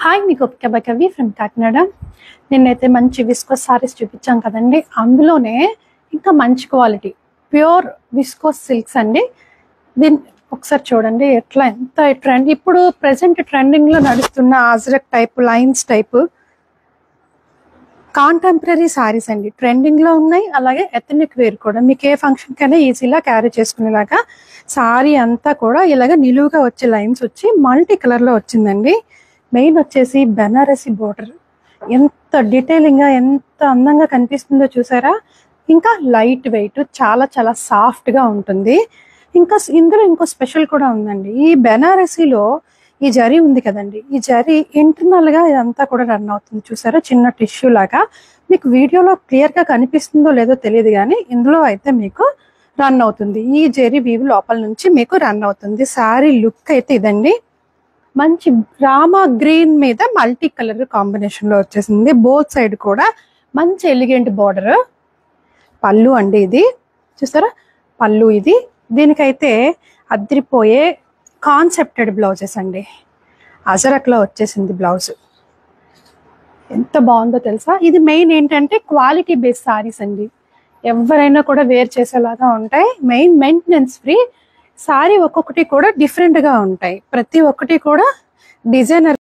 Hi, మీకు ఒక కవి ఫ్రమ్ కాకినాడ. నిన్నైతే మంచి విస్కోస్ సారీస్ చూపించాం కదండి. అందులోనే ఇంకా మంచి క్వాలిటీ ప్యూర్ విస్కోస్ సిల్క్స్ అండి. దీన్ని ఒకసారి చూడండి ఎట్లా ఎంత ట్రెండ్, ఇప్పుడు ప్రెసెంట్ ట్రెండింగ్లో నడుస్తున్న Ajrak type, lines type contemporary saris అండి. ట్రెండింగ్లో ఉన్నాయి. అలాగే ఎథనిక్ వేర్ కూడా మీకు ఏ ఫంక్షన్కైనా ఈజీగా క్యారీ చేసుకునేలాగా సారీ అంతా కూడా ఇలాగ నిలువుగా వచ్చే లైన్స్ వచ్చి మల్టీ కలర్లో వచ్చిందండి. మెయిన్ వచ్చేసి బెనారసి బోర్డర్ ఎంత డీటెయిలింగ్గా ఎంత అందంగా కనిపిస్తుందో చూసారా. ఇంకా లైట్ వెయిట్, చాలా చాలా సాఫ్ట్గా ఉంటుంది. ఇంకా ఇందులో ఇంకో స్పెషల్ కూడా ఉందండి. ఈ బెనారసీలో ఈ జరీ ఉంది కదండి, ఈ జరీ ఇంటర్నల్గా ఇదంతా కూడా రన్ అవుతుంది చూసారా, చిన్న టిష్యూ లాగా. మీకు వీడియోలో క్లియర్గా కనిపిస్తుందో లేదో తెలియదు, కానీ ఇందులో అయితే మీకు రన్ అవుతుంది. ఈ జరీ వీవ్ లోపల నుంచి మీకు రన్ అవుతుంది. శారీ లుక్ అయితే ఇదండి. మంచి రామా గ్రీన్ మీద మల్టీ కలర్ కాంబినేషన్ లో వచ్చేసింది. బోత్ సైడ్ కూడా మంచి ఎలిగెంట్ బార్డర్. పళ్ళు అండి ఇది, చూసారా పళ్ళు ఇది. దీనికైతే అద్రిపోయే కాన్సెప్టెడ్ బ్లౌజెస్ అండి. అజరక్ లో వచ్చేసింది బ్లౌజ్. ఎంత బాగుందో తెలుసా. ఇది మెయిన్ ఏంటంటే క్వాలిటీ బేస్ సారీస్ అండి. ఎవరైనా కూడా వేర్ చేసేలాగా ఉంటాయి. Main maintenance free. సారీ ఒక్కొక్కటి కూడా డిఫరెంట్ గా ఉంటాయి. ప్రతి ఒక్కటి కూడా డిజైనర్